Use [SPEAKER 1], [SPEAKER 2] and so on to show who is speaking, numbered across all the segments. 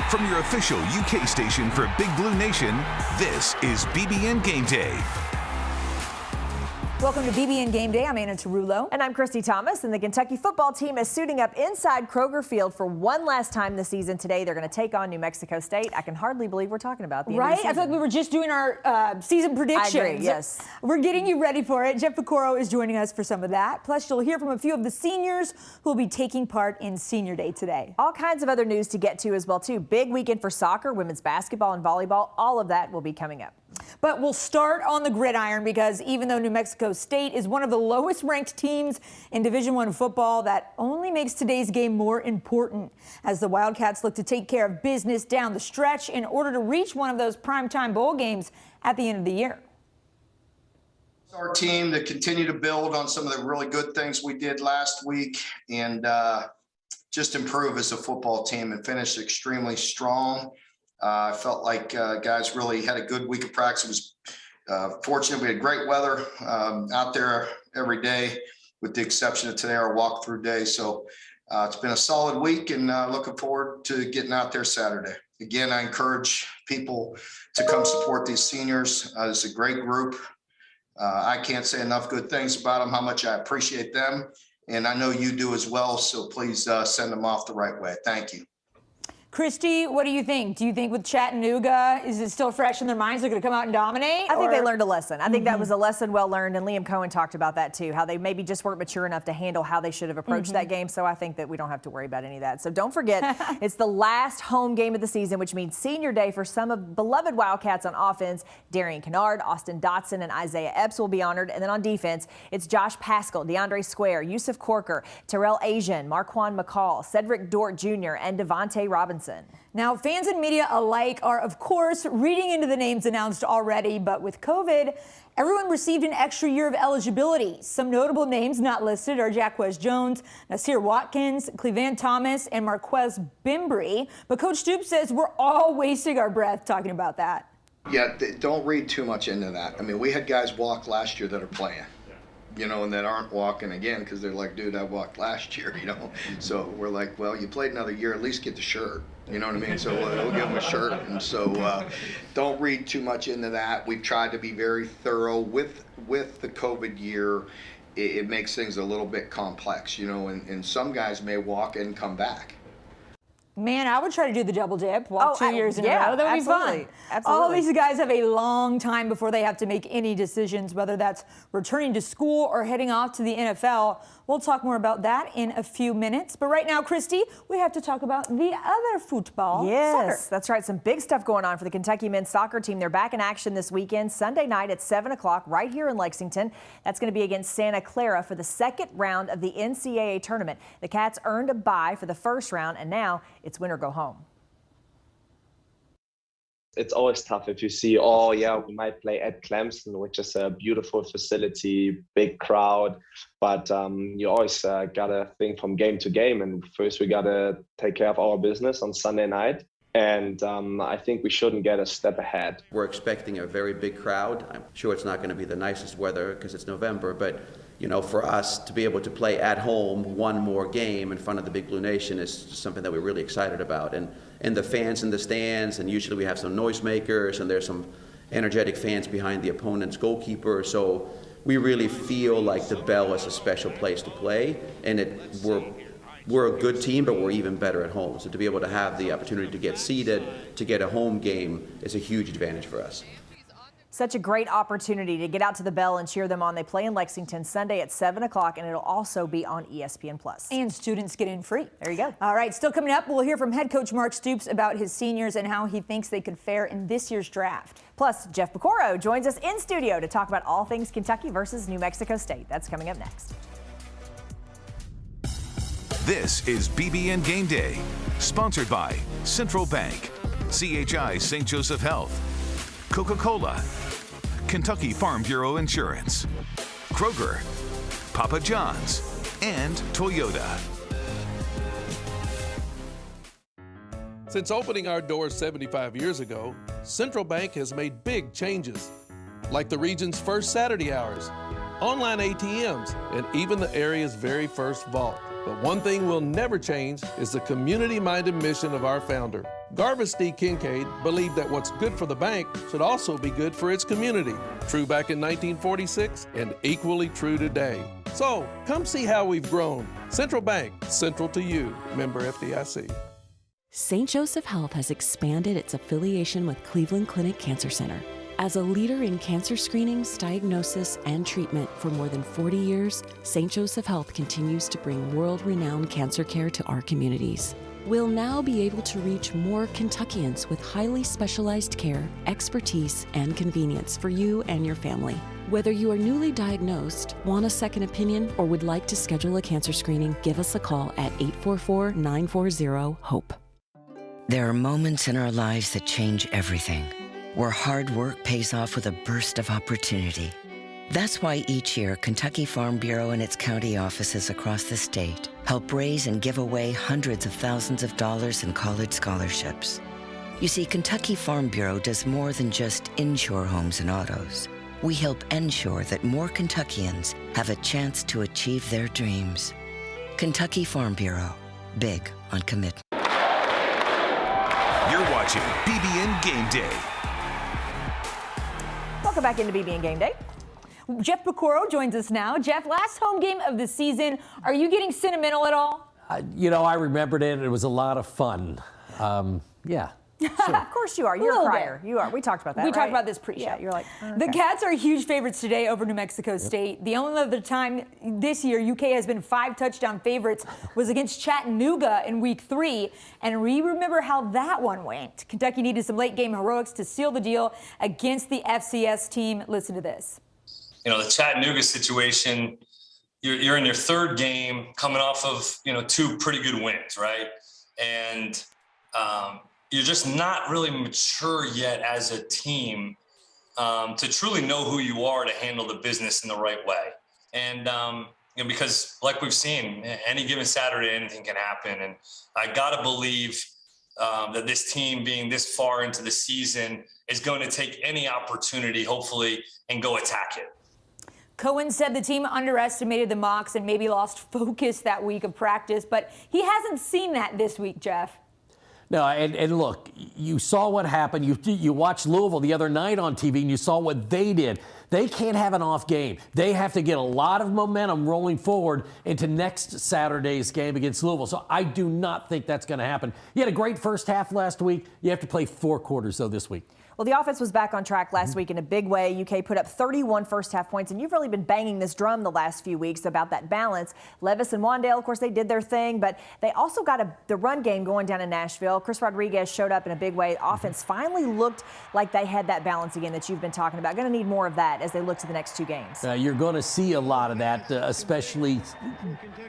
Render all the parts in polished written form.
[SPEAKER 1] From your official UK station for Big Blue Nation, this is BBN Game Day.
[SPEAKER 2] Welcome to BBN Game Day. I'm Anna Tarullo.
[SPEAKER 3] And I'm Christy Thomas. And the Kentucky football team is suiting up inside Kroger Field for one last time this season. Today, they're going to take on New Mexico State. I can hardly believe we're talking about the end of the season.
[SPEAKER 2] I feel like we were just doing our season predictions.
[SPEAKER 3] I agree, yes.
[SPEAKER 2] We're getting you ready for it. Jeff Picoro is joining us for some of that. Plus, you'll hear from a few of the seniors who will be taking part in Senior Day today.
[SPEAKER 3] All kinds of other news to get to as well, too. Big weekend for soccer, women's basketball, and volleyball. All of that will be coming up.
[SPEAKER 2] But we'll start on the gridiron because even though New Mexico State is one of the lowest ranked teams in Division I football, that only makes today's game more important as the Wildcats look to take care of business down the stretch in order to reach one of those primetime bowl games at the end of the year.
[SPEAKER 4] Our team to continue to build on some of the really good things we did last week and just improve as a football team and finish extremely strong. I felt like guys really had a good week of practice. It was fortunate. We had great weather out there every day, with the exception of today, our walkthrough day. So it's been a solid week, and looking forward to getting out there Saturday. Again, I encourage people to come support these seniors. It's a great group. I can't say enough good things about them, how much I appreciate them. And I know you do as well. So please send them off the right way. Thank you.
[SPEAKER 2] Christy, what do you think? Do you think with Chattanooga, is it still fresh in their minds? They're going to come out and dominate?
[SPEAKER 3] I think they learned a lesson. I think that was a lesson well learned, and Liam Cohen talked about that too, how they maybe just weren't mature enough to handle how they should have approached that game. So I think that we don't have to worry about any of that. So don't forget, it's the last home game of the season, which means Senior Day for some of beloved Wildcats on offense. Darian Kennard, Austin Dotson, and Isaiah Epps will be honored. And then on defense, it's Josh Pascal, DeAndre Square, Yusuf Corker, Terrell Asian, Marquand McCall, Cedric Dort Jr., and Devontae Robinson.
[SPEAKER 2] Now, fans and media alike are, of course, reading into the names announced already, but with COVID, everyone received an extra year of eligibility. Some notable names not listed are Jacquez Jones, Nasir Watkins, Clevan Thomas, and Marquez Bimbry. But Coach Stoops says we're all wasting our breath talking about that.
[SPEAKER 4] Yeah, don't read too much into that. I mean, we had guys walk last year that are playing, and that aren't walking again because they're like, dude, I walked last year, So we're like, well, you played another year, at least get the shirt. You know what I mean? So we'll give them a shirt. And so don't read too much into that. We've tried to be very thorough with the COVID year. It makes things a little bit complex, and some guys may walk and come back.
[SPEAKER 2] Man, I would try to do the double dip, walk 2 years in a row. That would be fun.
[SPEAKER 3] Absolutely.
[SPEAKER 2] All these guys have a long time before they have to make any decisions, whether that's returning to school or heading off to the NFL. We'll talk more about that in a few minutes. But right now, Christy, we have to talk about the other football.
[SPEAKER 3] Yes,
[SPEAKER 2] soccer.
[SPEAKER 3] That's right. Some big stuff going on for the Kentucky men's soccer team. They're back in action this weekend, Sunday night at 7 o'clock right here in Lexington. That's going to be against Santa Clara for the second round of the NCAA tournament. The Cats earned a bye for the first round, and now it's win or go home.
[SPEAKER 5] It's always tough if you see, we might play at Clemson, which is a beautiful facility, big crowd. But you always got to think from game to game. And first, we got to take care of our business on Sunday night. And I think we shouldn't get a step ahead.
[SPEAKER 6] We're expecting a very big crowd. I'm sure it's not going to be the nicest weather because it's November. But, for us to be able to play at home one more game in front of the Big Blue Nation is something that we're really excited about. And the fans in the stands, and usually we have some noisemakers, and there's some energetic fans behind the opponent's goalkeeper. So we really feel like the Bell is a special place to play, and we're a good team, but we're even better at home. So to be able to have the opportunity to get seeded, to get a home game, is a huge advantage for us.
[SPEAKER 3] Such a great opportunity to get out to the Bell and cheer them on. They play in Lexington Sunday at 7 o'clock, and it'll also be on ESPN+.
[SPEAKER 2] And students get in free.
[SPEAKER 3] There you go.
[SPEAKER 2] All right, still coming up, we'll hear from head coach Mark Stoops about his seniors and how he thinks they could fare in this year's draft.
[SPEAKER 3] Plus, Jeff Picoro joins us in studio to talk about all things Kentucky versus New Mexico State. That's coming up next.
[SPEAKER 1] This is BBN Game Day, sponsored by Central Bank, CHI St. Joseph Health, Coca-Cola, Kentucky Farm Bureau Insurance, Kroger, Papa John's, and Toyota.
[SPEAKER 7] Since opening our doors 75 years ago, Central Bank has made big changes, like the region's first Saturday hours, online ATMs, and even the area's very first vault. But one thing will never change is the community-minded mission of our founder. Garvis D. Kincaid believed that what's good for the bank should also be good for its community. True back in 1946 and equally true today. So, come see how we've grown. Central Bank, central to you. Member FDIC.
[SPEAKER 8] St. Joseph Health has expanded its affiliation with Cleveland Clinic Cancer Center. As a leader in cancer screenings, diagnosis, and treatment for more than 40 years, St. Joseph Health continues to bring world-renowned cancer care to our communities. We'll now be able to reach more Kentuckians with highly specialized care, expertise, and convenience for you and your family. Whether you are newly diagnosed, want a second opinion, or would like to schedule a cancer screening, give us a call at 844-940-HOPE.
[SPEAKER 9] There are moments in our lives that change everything, where hard work pays off with a burst of opportunity. That's why each year, Kentucky Farm Bureau and its county offices across the state help raise and give away hundreds of thousands of dollars in college scholarships. You see, Kentucky Farm Bureau does more than just insure homes and autos. We help ensure that more Kentuckians have a chance to achieve their dreams. Kentucky Farm Bureau, big on commitment.
[SPEAKER 1] You're watching BBN Game Day.
[SPEAKER 3] Welcome back into BBN Game Day.
[SPEAKER 2] Jeff Pecoro joins us now. Jeff, last home game of the season. Are you getting sentimental at all?
[SPEAKER 10] I remembered it. It was a lot of fun. Yeah. Sure.
[SPEAKER 3] Of course you are. You're a crier. You are. We talked about that.
[SPEAKER 2] We
[SPEAKER 3] right?
[SPEAKER 2] talked about this pre-show.
[SPEAKER 3] Yeah, you're like, okay.
[SPEAKER 2] The Cats are huge favorites today over New Mexico State. The only other time this year UK has been 5 touchdown favorites was against Chattanooga in week 3. And we remember how that one went. Kentucky needed some late game heroics to seal the deal against the FCS team. Listen to this.
[SPEAKER 11] The Chattanooga situation, you're in your 3rd game coming off of, 2 pretty good wins, right? And you're just not really mature yet as a team to truly know who you are to handle the business in the right way. And, because like we've seen, any given Saturday, anything can happen. And I got to believe that this team being this far into the season is going to take any opportunity, hopefully, and go attack it.
[SPEAKER 2] Cohen said the team underestimated the Mocs and maybe lost focus that week of practice, but he hasn't seen that this week, Jeff.
[SPEAKER 10] No, and look, you saw what happened. You watched Louisville the other night on TV, and you saw what they did. They can't have an off game. They have to get a lot of momentum rolling forward into next Saturday's game against Louisville. So I do not think that's going to happen. You had a great first half last week. You have to play 4 quarters, though, this week.
[SPEAKER 3] Well, the offense was back on track last week in a big way. UK put up 31 first-half points, and you've really been banging this drum the last few weeks about that balance. Levis and Wandale, of course, they did their thing, but they also got the run game going down in Nashville. Chris Rodriguez showed up in a big way. Offense finally looked like they had that balance again that you've been talking about. Going to need more of that as they look to the next 2 games.
[SPEAKER 10] You're going to see a lot of that, especially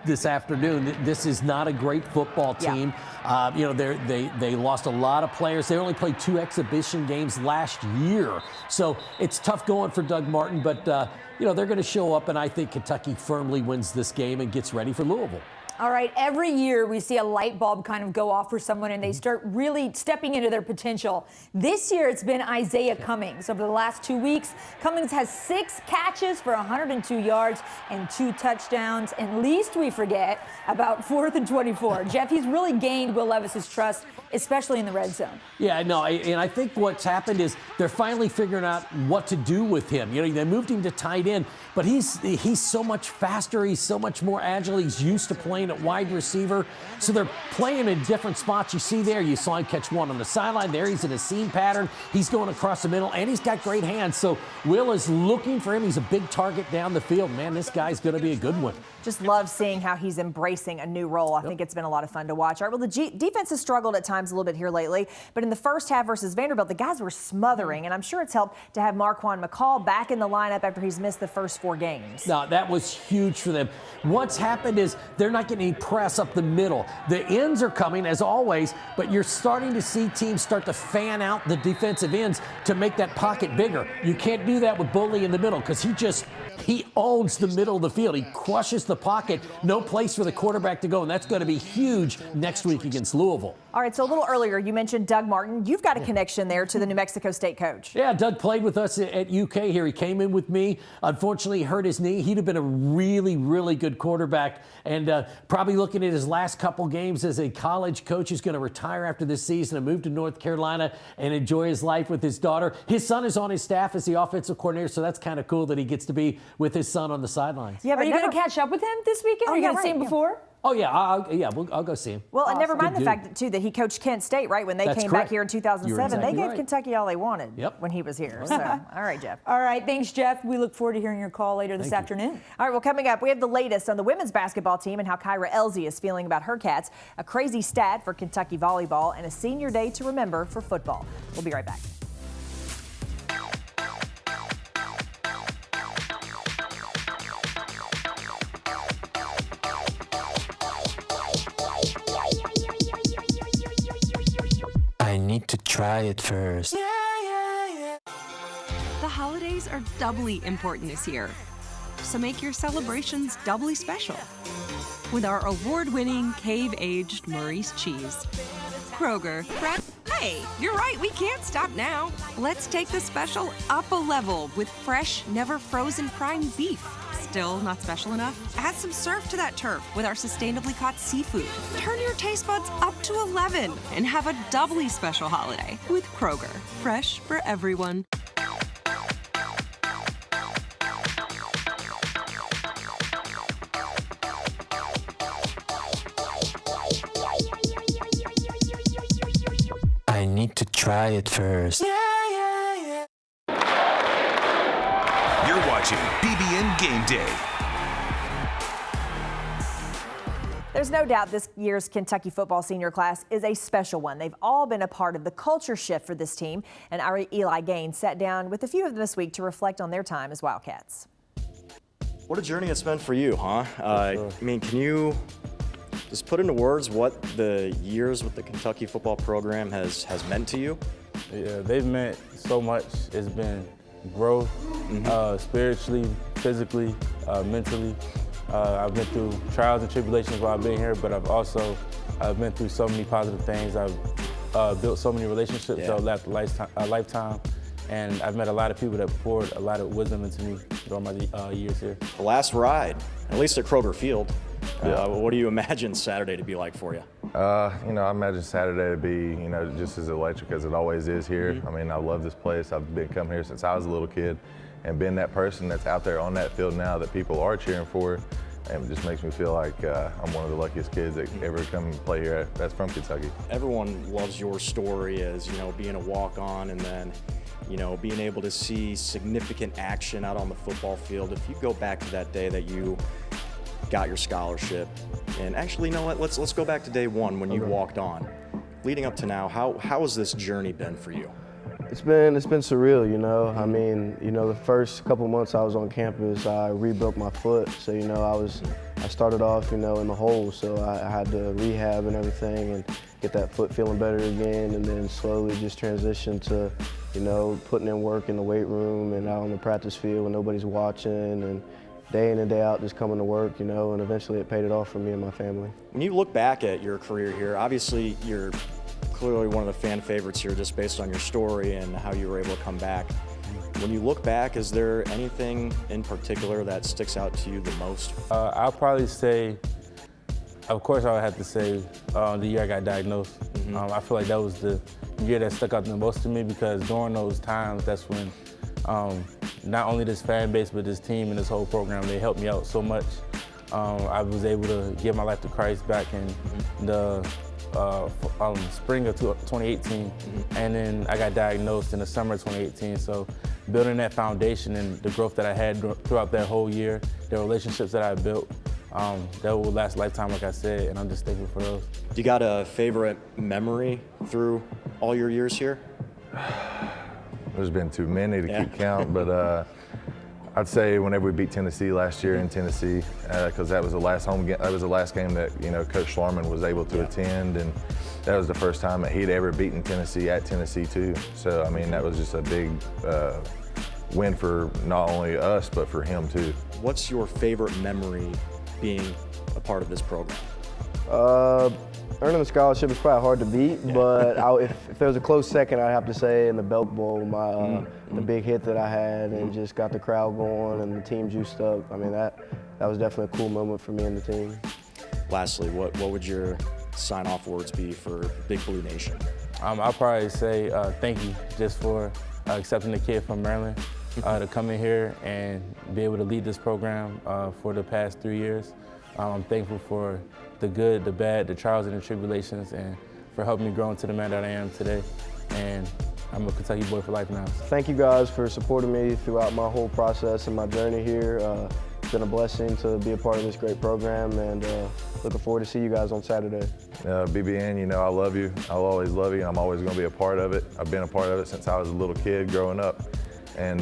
[SPEAKER 10] this afternoon. This is not a great football team. Yeah. They lost a lot of players. They only played 2 exhibition games last year. So it's tough going for Doug Martin, but they're going to show up, and I think Kentucky firmly wins this game and gets ready for Louisville.
[SPEAKER 2] All right, every year we see a light bulb kind of go off for someone and they start really stepping into their potential. This year it's been Isaiah Cummings. Over the last 2 weeks, Cummings has 6 catches for 102 yards and 2 touchdowns. And least we forget about 4th and 24. Jeff, he's really gained Will Levis's trust, especially in the red zone.
[SPEAKER 10] Yeah, no, and I think what's happened is they're finally figuring out what to do with him. They moved him to tight end, but he's so much faster. He's so much more agile. He's used to playing at wide receiver. So they're playing in different spots. You see there, you saw him catch one on the sideline. There he's in a seam pattern. He's going across the middle, and he's got great hands. So Will is looking for him. He's a big target down the field. Man, this guy's going to be a good one.
[SPEAKER 3] Just love seeing how he's embracing a new role. I think it's been a lot of fun to watch. All right, well, the defense has struggled at times a little bit here lately, but in the first half versus Vanderbilt, the guys were smothering, and I'm sure it's helped to have Marquand McCall back in the lineup after he's missed the first 4 games.
[SPEAKER 10] No, that was huge for them. What's happened is they're not getting any press up the middle. The ends are coming, as always, but you're starting to see teams start to fan out the defensive ends to make that pocket bigger. You can't do that with Bully in the middle because he owns the middle of the field. He crushes the pocket. No place for the quarterback to go, and that's going to be huge next week against Louisville.
[SPEAKER 3] All right, so a little earlier, you mentioned Doug Martin. You've got a connection there to the New Mexico State coach.
[SPEAKER 10] Yeah, Doug played with us at UK here. He came in with me. Unfortunately, he hurt his knee. He'd have been a really, really good quarterback. And probably looking at his last couple games as a college coach who's going to retire after this season and move to North Carolina and enjoy his life with his daughter. His son is on his staff as the offensive coordinator, so that's kind of cool that he gets to be with his son on the sidelines.
[SPEAKER 2] Yeah, but are you going to catch up with him this weekend? Are you going to see him before?
[SPEAKER 10] Oh, yeah, I'll go see him.
[SPEAKER 3] Well, and never mind the
[SPEAKER 10] Good
[SPEAKER 3] fact, too, that he coached Kent State, right? When they came back here in 2007, they gave Kentucky all they wanted when he was here. So, all right, Jeff.
[SPEAKER 2] All right, thanks, Jeff. We look forward to hearing your call later this afternoon.
[SPEAKER 3] All right, well, coming up, we have the latest on the women's basketball team and how Kyra Elsie is feeling about her Cats, a crazy stat for Kentucky volleyball, and a senior day to remember for football. We'll be right back.
[SPEAKER 12] I need to try it first.
[SPEAKER 13] The holidays are doubly important this year, so make your celebrations doubly special with our award-winning cave-aged Maurice cheese. Kroger. Hey, you're right, we can't stop now. Let's take the special up a level with fresh, never frozen prime beef. Still not special enough? Add some surf to that turf with our sustainably caught seafood. Turn your taste buds up to 11 and have a doubly special holiday with Kroger. Fresh for everyone.
[SPEAKER 12] I need to try it first.
[SPEAKER 1] You're watching BBN Game Day.
[SPEAKER 3] There's no doubt this year's Kentucky football senior class is a special one. They've all been a part of the culture shift for this team, and our Eli Gaines sat down with a few of them this week to reflect on their time as Wildcats.
[SPEAKER 14] What a journey it's been for you, huh? I mean, can you just put into words what the years with the Kentucky football program has meant to you?
[SPEAKER 15] Yeah, they've meant so much. It's been growth, spiritually, physically, mentally. I've been through trials and tribulations while I've been here, but I've also been through so many positive things. I've built so many relationships that left a lifetime, and I've met a lot of people that poured a lot of wisdom into me during my years here.
[SPEAKER 14] The last ride, at least at Kroger Field, what do you imagine Saturday to be like for you?
[SPEAKER 16] You know, I imagine Saturday to be, you know, just as electric as it always is here. I mean, I love this place. I've been coming here since I was a little kid, and being that person that's out there on that field now that people are cheering for, and it just makes me feel like I'm one of the luckiest kids that ever come and play here. That's from Kentucky.
[SPEAKER 14] Everyone loves your story as, you know, being a walk-on and then, you know, being able to see significant action out on the football field. If you go back to that day that you got your scholarship, and actually, you know what, let's go back to day one when you walked on. Leading up to now, how has this journey been for you?
[SPEAKER 17] It's been surreal, you know. I mean, you know, the first couple months I was on campus, I re-broke my foot. So, you know, I started off, you know, in the hole. So I had to rehab and everything and get that foot feeling better again, and then slowly just transition to, you know, putting in work in the weight room and out on the practice field when nobody's watching, and day in and day out just coming to work, you know, and eventually it paid it off for me and my family.
[SPEAKER 14] When you look back at your career here, obviously you're clearly one of the fan favorites here just based on your story and how you were able to come back. When you look back, is there anything in particular that sticks out to you the most?
[SPEAKER 15] I'll probably say, of course I would have to say the year I got diagnosed. I feel like that was the year that stuck out the most to me, because during those times, that's when not only this fan base, but this team and this whole program, they helped me out so much. I was able to give my life to Christ back in the spring of 2018, and then I got diagnosed in the summer of 2018. So building that foundation and the growth that I had throughout that whole year, the relationships that I built, that will last a lifetime, like I said, and I'm just thankful for those.
[SPEAKER 14] Do you got a favorite memory through all your years here?
[SPEAKER 16] There's been too many to keep count, but I'd say whenever we beat Tennessee last year in Tennessee, because that was the last home game. That was the last game that, you know, Coach Schlarman was able to attend, and that was the first time that he'd ever beaten Tennessee at Tennessee too. So I mean, that was just a big win for not only us but for him too.
[SPEAKER 14] What's your favorite memory being a part of this program?
[SPEAKER 17] Earning the scholarship is probably hard to beat, but if there was a close second, I'd have to say in the Belk Bowl, the big hit that I had and just got the crowd going and the team juiced up. I mean, that was definitely a cool moment for me and the team.
[SPEAKER 14] lastly, what would your sign-off words be for Big Blue Nation?
[SPEAKER 15] I'll probably say thank you just for accepting the kid from Maryland to come in here and be able to lead this program for the past 3 years. I'm thankful for the good, the bad, the trials and the tribulations, and for helping me grow into the man that I am today. And I'm a Kentucky boy for life now.
[SPEAKER 17] Thank you guys for supporting me throughout my whole process and my journey here. It's been a blessing to be a part of this great program, and looking forward to see you guys on Saturday.
[SPEAKER 16] BBN, you know I love you. I'll always love you, and I'm always going to be a part of it. I've been a part of it since I was a little kid growing up. And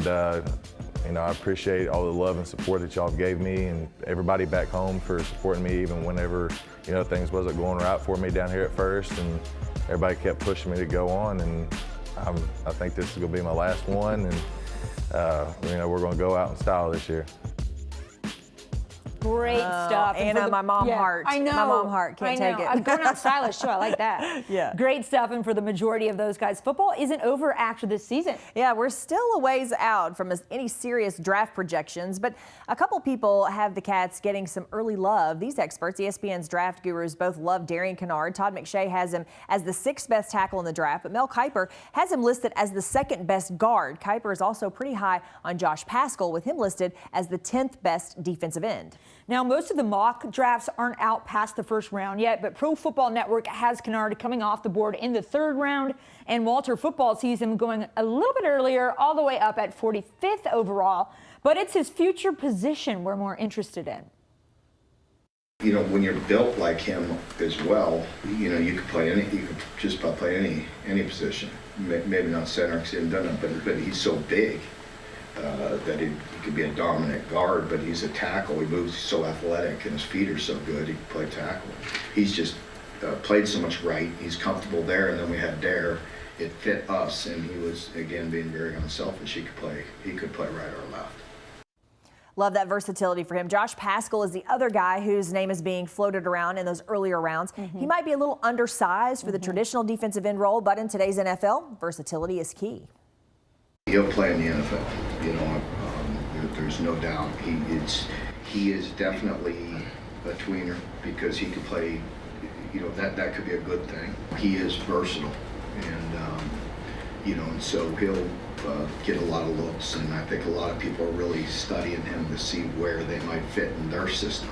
[SPEAKER 16] you know, I appreciate all the love and support that y'all gave me, and everybody back home for supporting me even whenever, you know, things wasn't going right for me down here at first, and everybody kept pushing me to go on, and I think this is going to be my last one, and you know, we're going to go out in style this year.
[SPEAKER 2] Great stuff.
[SPEAKER 3] Anna, my mom heart.
[SPEAKER 2] I know.
[SPEAKER 3] My mom heart can't take it.
[SPEAKER 2] I'm going out stylish too. I like that.
[SPEAKER 3] Yeah.
[SPEAKER 2] Great stuff. And for the majority of those guys, football isn't over after this season.
[SPEAKER 3] Yeah, we're still a ways out from any serious draft projections, but a couple people have the Cats getting some early love. These experts, ESPN's draft gurus, both love Darian Kennard. Todd McShay has him as the 6th best tackle in the draft, but Mel Kiper has him listed as the 2nd best guard. Kiper is also pretty high on Josh Pascal, with him listed as the 10th best defensive end.
[SPEAKER 2] Now, most of the mock drafts aren't out past the first round yet, but Pro Football Network has Kennard coming off the board in the 3rd round, and Walter Football sees him going a little bit earlier, all the way up at 45th overall. But it's his future position we're more interested in.
[SPEAKER 4] You know, when you're built like him as well, you know, you could play any, you could just about play any position. Maybe not center because he hasn't done it, but he's so big. That he could be a dominant guard, but he's a tackle. He moves so athletic, and his feet are so good, he can play tackle. He's just played so much right. He's comfortable there, and then we had Dare. It fit us, and he was, again, being very unselfish. He could play right or left.
[SPEAKER 3] Love that versatility for him. Josh Pascal is the other guy whose name is being floated around in those earlier rounds. He might be a little undersized for the traditional defensive end role, but in today's NFL, versatility is key.
[SPEAKER 4] He'll play in the NFL, you know, there's no doubt. He is definitely a tweener because he could play, you know, that could be a good thing. He is versatile, and you know, and so he'll get a lot of looks, and I think a lot of people are really studying him to see where they might fit in their system.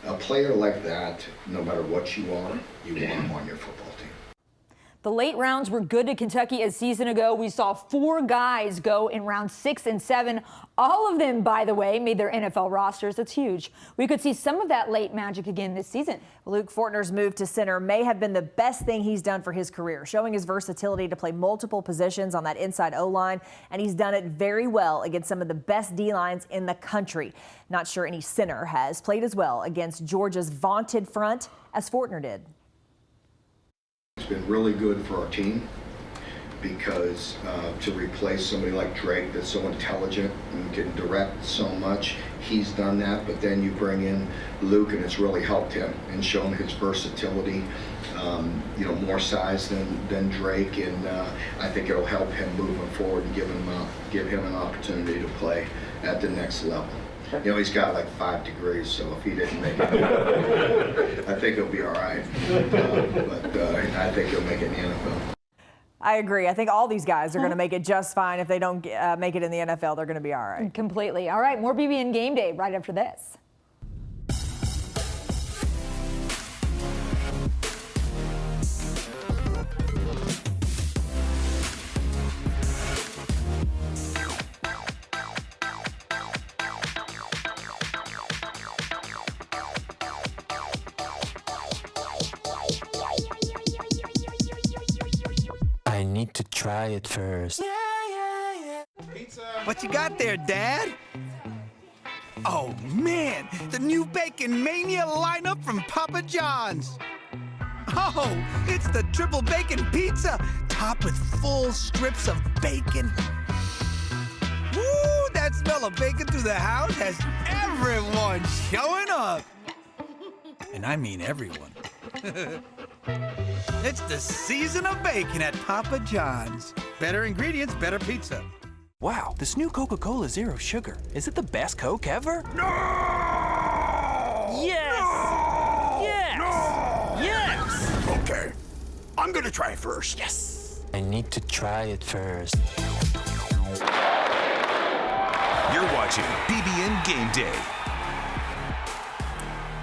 [SPEAKER 4] A player like that, no matter what you want him on your football team.
[SPEAKER 2] The late rounds were good to Kentucky a season ago. We saw 4 guys go in rounds 6 and 7. All of them, by the way, made their NFL rosters. That's huge. We could see some of that late magic again this season.
[SPEAKER 3] Luke Fortner's move to center may have been the best thing he's done for his career, showing his versatility to play multiple positions on that inside O-line, and he's done it very well against some of the best D-lines in the country. Not sure any center has played as well against Georgia's vaunted front as Fortner did.
[SPEAKER 4] It's been really good for our team because to replace somebody like Drake that's so intelligent and can direct so much, he's done that, but then you bring in Luke and it's really helped him and shown his versatility, you know, more size than Drake, and I think it'll help him moving forward and give him an opportunity to play at the next level. You know, he's got like 5 degrees, so if he didn't make it, I think he'll be all right. But I think he'll make it in the NFL.
[SPEAKER 3] I agree. I think all these guys are going to make it just fine. If they don't make it in the NFL, they're going to be all right.
[SPEAKER 2] Completely. All right, more BBN Game Day right after this.
[SPEAKER 12] I need to try it first.
[SPEAKER 18] What you got there, Dad? Oh man, the new Bacon Mania lineup from Papa John's. Oh, it's the triple bacon pizza, topped with full strips of bacon. Woo, that smell of bacon through the house has everyone showing up. And I mean everyone. It's the season of bacon at Papa John's. Better ingredients, better pizza.
[SPEAKER 19] Wow, this new Coca-Cola Zero Sugar. Is it the best Coke ever?
[SPEAKER 18] No!
[SPEAKER 19] Yes!
[SPEAKER 18] No!
[SPEAKER 19] Yes! I'm gonna try it first. Yes.
[SPEAKER 12] I need to try it first.
[SPEAKER 1] You're watching BBN Game Day.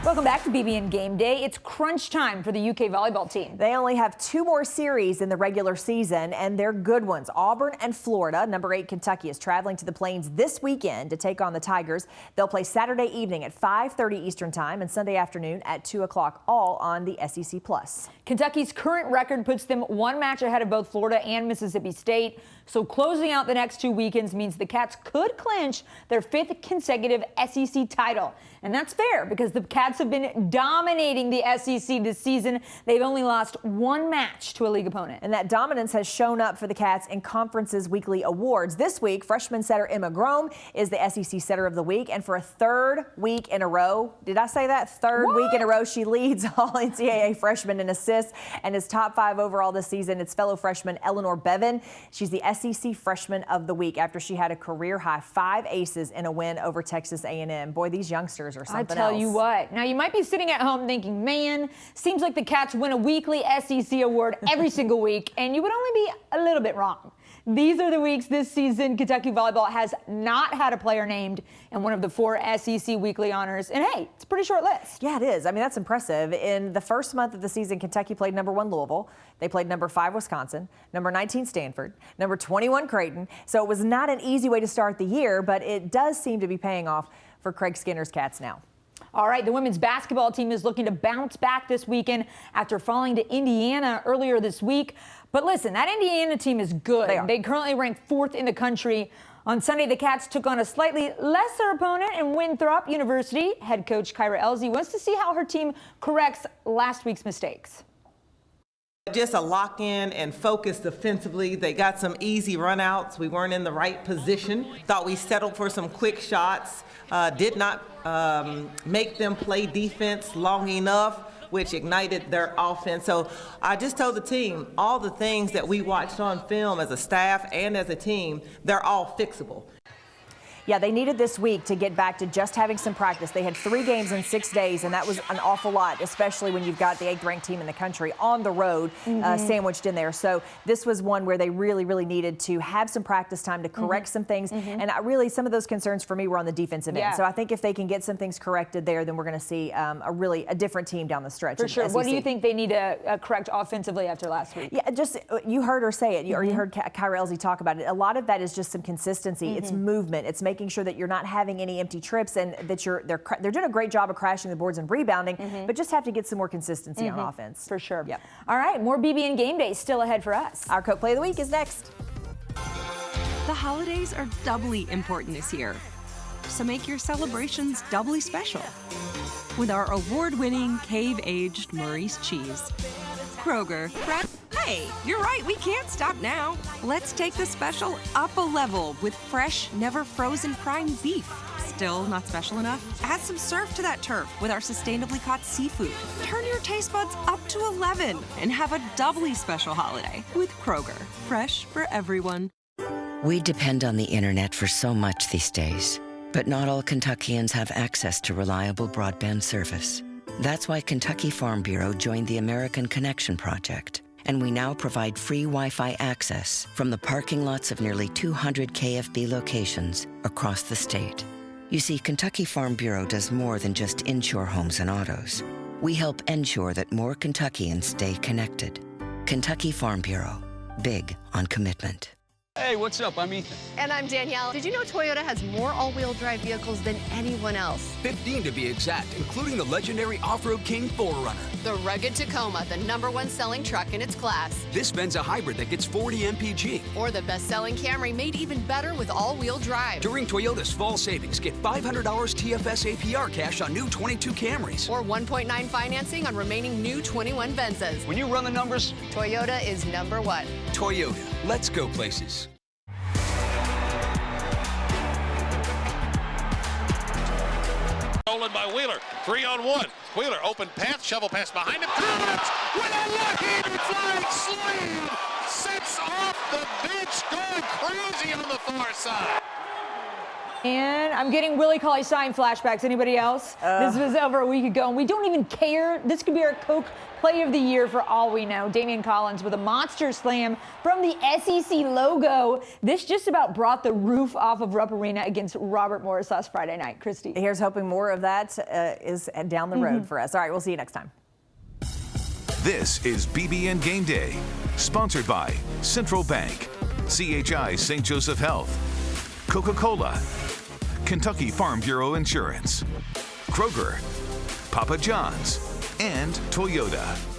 [SPEAKER 2] Welcome back to BBN Game Day. It's crunch time for the UK volleyball team.
[SPEAKER 3] They only have 2 more series in the regular season, and they're good ones. Auburn and Florida. Number 8 Kentucky is traveling to the Plains this weekend to take on the Tigers. They'll play Saturday evening at 5:30 Eastern Time and Sunday afternoon at 2 o'clock, all on the SEC+.
[SPEAKER 2] Kentucky's current record puts them 1 match ahead of both Florida and Mississippi State. So closing out the next 2 weekends means the Cats could clinch their 5th consecutive SEC title. And that's fair because the Cats have been dominating the SEC this season. They've only lost 1 match to a league opponent.
[SPEAKER 3] And that dominance has shown up for the Cats in Conference's weekly awards. This week, freshman setter Emma Grome is the SEC Setter of the Week. And for a 3rd week in a row, did I say that? 3rd week in a row, she leads all NCAA freshmen in assists and is top 5 overall this season. It's fellow freshman Eleanor Bevan. She's the SEC Freshman of the Week after she had a career-high 5 aces in a win over Texas A&M. Boy, these youngsters are something else.
[SPEAKER 2] I tell you what. Now, you might be sitting at home thinking, man, seems like the Cats win a weekly SEC award every single week, and you would only be a little bit wrong. These are the weeks this season Kentucky volleyball has not had a player named in one of the 4 SEC weekly honors. And hey, it's a pretty short list.
[SPEAKER 3] Yeah, it is. I mean, that's impressive. In the first month of the season, Kentucky played number 1 Louisville. They played number 5 Wisconsin, number 19 Stanford, number 21 Creighton. So it was not an easy way to start the year, but it does seem to be paying off for Craig Skinner's Cats now.
[SPEAKER 2] All right, the women's basketball team is looking to bounce back this weekend after falling to Indiana earlier this week. But listen, that Indiana team is good. They currently rank 4th in the country. On Sunday, the Cats took on a slightly lesser opponent in Winthrop University. Head coach Kyra Elzy wants to see how her team corrects last week's mistakes.
[SPEAKER 20] Just a lock-in and focus defensively. They got some easy runouts. We weren't in the right position. Thought we settled for some quick shots. Did not make them play defense long enough, which ignited their offense. So I just told the team, all the things that we watched on film as a staff and as a team, they're all fixable.
[SPEAKER 3] Yeah, they needed this week to get back to just having some practice. They had 3 games in 6 days, and that was an awful lot, especially when you've got the 8th-ranked team in the country on the road sandwiched in there. So this was one where they really, really needed to have some practice time to correct some things. And really, some of those concerns for me were on the defensive end. So I think if they can get some things corrected there, then we're going to see a different team down the stretch.
[SPEAKER 2] For sure. What do you think they need to correct offensively after last week?
[SPEAKER 3] Yeah, just you heard her say it, or you heard Kyra Elzy talk about it. A lot of that is just some consistency. It's movement. It's making sure that you're not having any empty trips and that they're doing a great job of crashing the boards and rebounding, but just have to get some more consistency on offense.
[SPEAKER 2] For sure.
[SPEAKER 3] Yep.
[SPEAKER 2] All right, more BBN Game Day still ahead for us.
[SPEAKER 3] Our Coke Play of the Week is next.
[SPEAKER 13] The holidays are doubly important this year, so make your celebrations doubly special with our award-winning cave-aged Murray's cheese. Kroger. Hey, you're right, we can't stop now. Let's take the special up a level with fresh, never frozen prime beef. Still not special enough? Add some surf to that turf with our sustainably caught seafood. Turn your taste buds up to 11 and have a doubly special holiday with Kroger. Fresh for everyone.
[SPEAKER 9] We depend on the internet for so much these days, but not all Kentuckians have access to reliable broadband service. That's why Kentucky Farm Bureau joined the American Connection Project, and we now provide free Wi-Fi access from the parking lots of nearly 200 KFB locations across the state. You see, Kentucky Farm Bureau does more than just insure homes and autos. We help ensure that more Kentuckians stay connected. Kentucky Farm Bureau, big on commitment.
[SPEAKER 21] Hey, what's up? I'm Ethan.
[SPEAKER 22] And I'm Danielle. Did you know Toyota has more all-wheel drive vehicles than anyone else?
[SPEAKER 19] 15 to be exact, including the legendary Off-Road King 4Runner.
[SPEAKER 22] The rugged Tacoma, the #1 selling truck in its class.
[SPEAKER 19] This Ben's a hybrid that gets 40 mpg.
[SPEAKER 22] Or the best-selling Camry, made even better with all-wheel drive.
[SPEAKER 19] During Toyota's fall savings, get $500 TFS APR cash on new 22 Camrys.
[SPEAKER 22] Or 1.9 financing on remaining new 21 Venzas.
[SPEAKER 19] When you run the numbers,
[SPEAKER 22] Toyota is #1.
[SPEAKER 19] Toyota, let's go places.
[SPEAKER 23] Stolen by Wheeler, 3-on-1. Wheeler, open path, shovel pass behind him. Cummings with a lucky flying sleeve. Sits off the bench, going crazy on the far side.
[SPEAKER 2] And I'm getting Willie Cauley-Stein flashbacks. Anybody else? This was over a week ago, and we don't even care. This could be our Coke Play of the Year for all we know. Damian Collins with a monster slam from the SEC logo. This just about brought the roof off of Rupp Arena against Robert Morris last Friday night. Christy.
[SPEAKER 3] Here's hoping more of that is down the road for us. All right, we'll see you next time.
[SPEAKER 1] This is BBN Game Day, sponsored by Central Bank, CHI St. Joseph Health, Coca-Cola, Kentucky Farm Bureau Insurance, Kroger, Papa John's, and Toyota.